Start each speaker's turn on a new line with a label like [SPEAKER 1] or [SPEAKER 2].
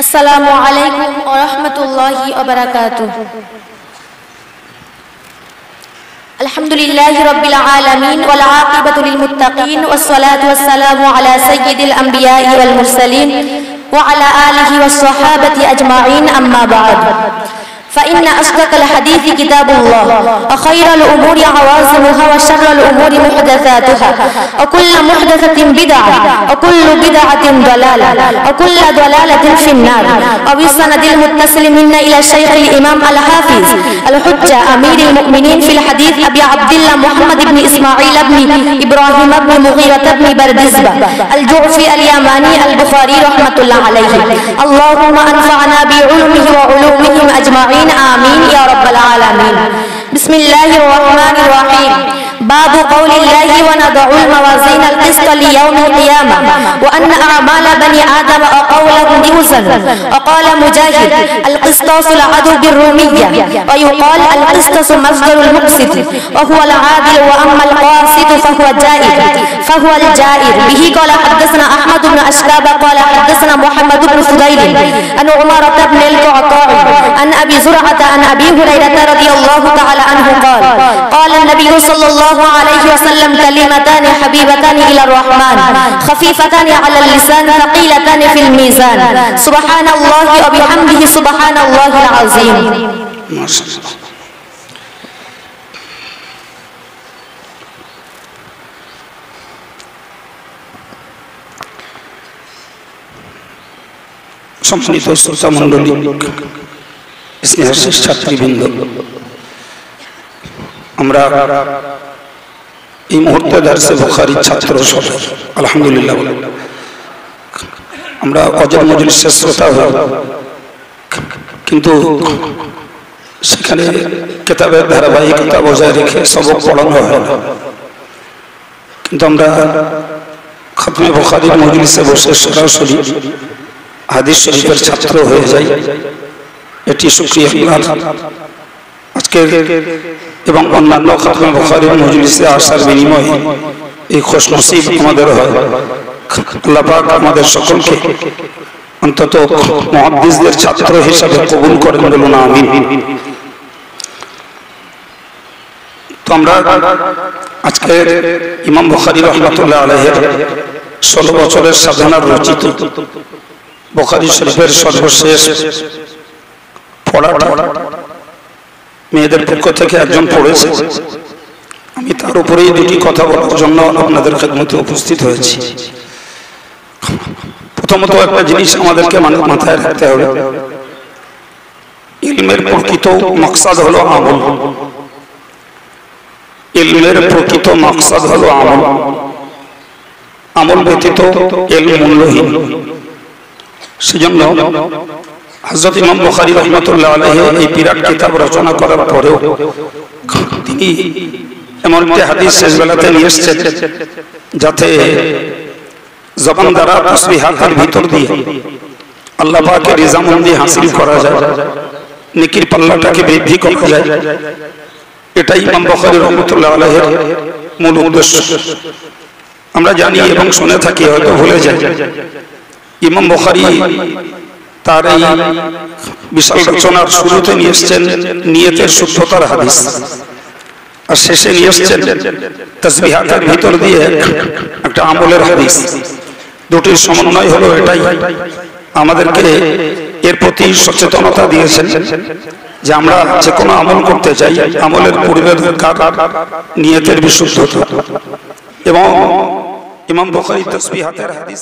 [SPEAKER 1] अस्सलामु अलैकुम व रहमतुल्लाहि व बरकातुहू। अल्हम्दुलिल्लाहि रब्बिल आलमीन वल आक़िबतु लिल मुत्तक़ीन वस्सलातु वस्सलामु अला सय्यिदिल अंबियाइ वल मुरसलीन व अला आलिहि वस्सहाबति अजमाईन अम्मा बाद। फ़इन्न अस्दक़ल हदीस किताबुल्लाह व खैरल उमूरि अवाज़िमुहा व शर्रल उमूरि मुहदसातुहा व कुल्लु मुहदसतिन बिदअह व कुल्लु बिदअतिन दलाला व कुल्लु दलालतिन फिन्नार। व बिसनदिल मुत्तसिल मिन्ना इला शैखिल इमाम अल हाफिज अल हुज्जा अमीरुल मुमिनीन फिल हदीस अबी अब्दुल्लाह मुहम्मद इब्न इस्माईल इब्न इब्राहीम इब्न मुगीरा इब्न बरदिज़बह अल जुअफ़ी अल यमानी अल बुखारी रहमतुल्लाह अलैहि। अल्लाहुम्मा अनफ़अना बिउलूमिहि व उलूमिहिम अजमाईन आमीन या रब्बल आलमीन। बिस्मिल्लाहिर रहमानिर रहीम। बाबु क़ौलिल्लाहि व नदउल मवाज़ीनल क़िस्त लियौमिल क़ियामह व अन्न अअमाल बनी आदम व क़ौलहुम युज़न। व क़ाल मुजाहिद अल क़िस्तासुल अदु बिर्रूमिय्या व युक़ाल अल क़िस्तासु मस्दरुल मुक़सित व हुवल आदिल व अम्मल क़ासित फ़हुव जाइर। बिही क़ाल हद्दसना अहमद इब्न अशकाब क़ाल हद्दसना मुहम्मद इब्न फुदैल अन उमर इब्न अल-क़अक़ाई अन अबी ज़ुरअत अन अबी हुरैरा रज़ियल्लाहु तआला अन्हु क़ाल क़ाल नबी सल्लल्लाहु अलैहि वसल्लम कलिमतान हबीबतान इला रहमान खफीफतान अलल लिसान थक़ीलतान फिल मीज़ान सुब्हानल्लाहि व बिहम्दिहि सुब्हानल्लाहिल अज़ीम।
[SPEAKER 2] माशाअल्लाह। সম্মানিত শ্রোতা মণ্ডলী, স্নেহের ছাত্রীবৃন্দ, আমরা এই মুহূর্তে দারসে বুখারীর ছাত্র সবাই আলহামদুলিল্লাহ। আমরা অজর মজলিসের শ্রোতা হই, কিন্তু সেখানে কিতাবের ধারাবাহিকতা বজায় রেখে সবক পড়ানো হয় না। কিন্তু আমরা খতমে বুখারীর মজলিসে বসে সরাসরি হাদিস শরীফের ছাত্র হয়ে যাই। এটি শুকরিয়া আল্লাহর। আজকের এবং অন্যান্য খতমে বুখারীর মজলিসে আসার বিনিময়ে এই খুশনসিব আমাদের হয়। আল্লাহ পাক আমাদের সকলকে অন্তত মুহাদ্দিসদের ছাত্র হিসেবে কবুল করেন, বলুন আমিন। তো আমরা আজকে ইমাম বুখারী রাহমাতুল্লাহ আলাইহির 16 বছরের সাধনার রচিত বুখারী শরীফের সর্বশেষ পড়াটা মেয়েদের পক্ষ থেকে একজন পড়েছে। আমি তার উপরেই দুটি কথা বলার জন্য আপনাদের খেদমতে উপস্থিত হয়েছি। প্রথমত একটা জিনিস আমাদেরকে মাথায় রাখতে হবে, ইলমের প্রকৃত মাকসাদ হলো আমল। ইলমের প্রকৃত মাকসাদ হলো আমল। আমল ব্যতীত ইলম মূল্যহীন। সেজন্য হযরত ইমাম বুখারী রাহমাতুল্লাহ আলাইহি এই বিরাট কিতাব রচনা করার পরেও তিনি এমন একটি হাদিস শেষ বেলাতে নিয়ে এসেছেন যাতে জবান দ্বারা তাসবিহাতের ভিতর দিয়ে আল্লাহ পাকের রিজামন্দি হাসিল করা যায়, নেকির পাল্লাটাকে বৃদ্ধি করা যায়। এটাই ইমাম বুখারী রাহমাতুল্লাহ আলাইহির মূল উদ্দেশ্য। আমরা জানি এবং শুনে থাকি, হয়তো ভুলে যাই, ইমাম বুখারী তার এই বিশাল রচনার শুরুতে নিয়ে এসেছেন নিয়তের শুদ্ধতার হাদিস, আর শেষে নিয়ে এসেছেন তাসবিহাতের ভিতর দিয়ে একটা আমলের হাদিস। দুটির সমন্বয় হলো এটাই। আমাদেরকে এর প্রতি সচেতনতা দিয়েছেন যে আমরা যে কোনো আমল করতে চাই, আমলের পূর্বে দরকার নিয়তের বিশুদ্ধতা। এবং ইমাম বুখারী তাসবিহাতের হাদিস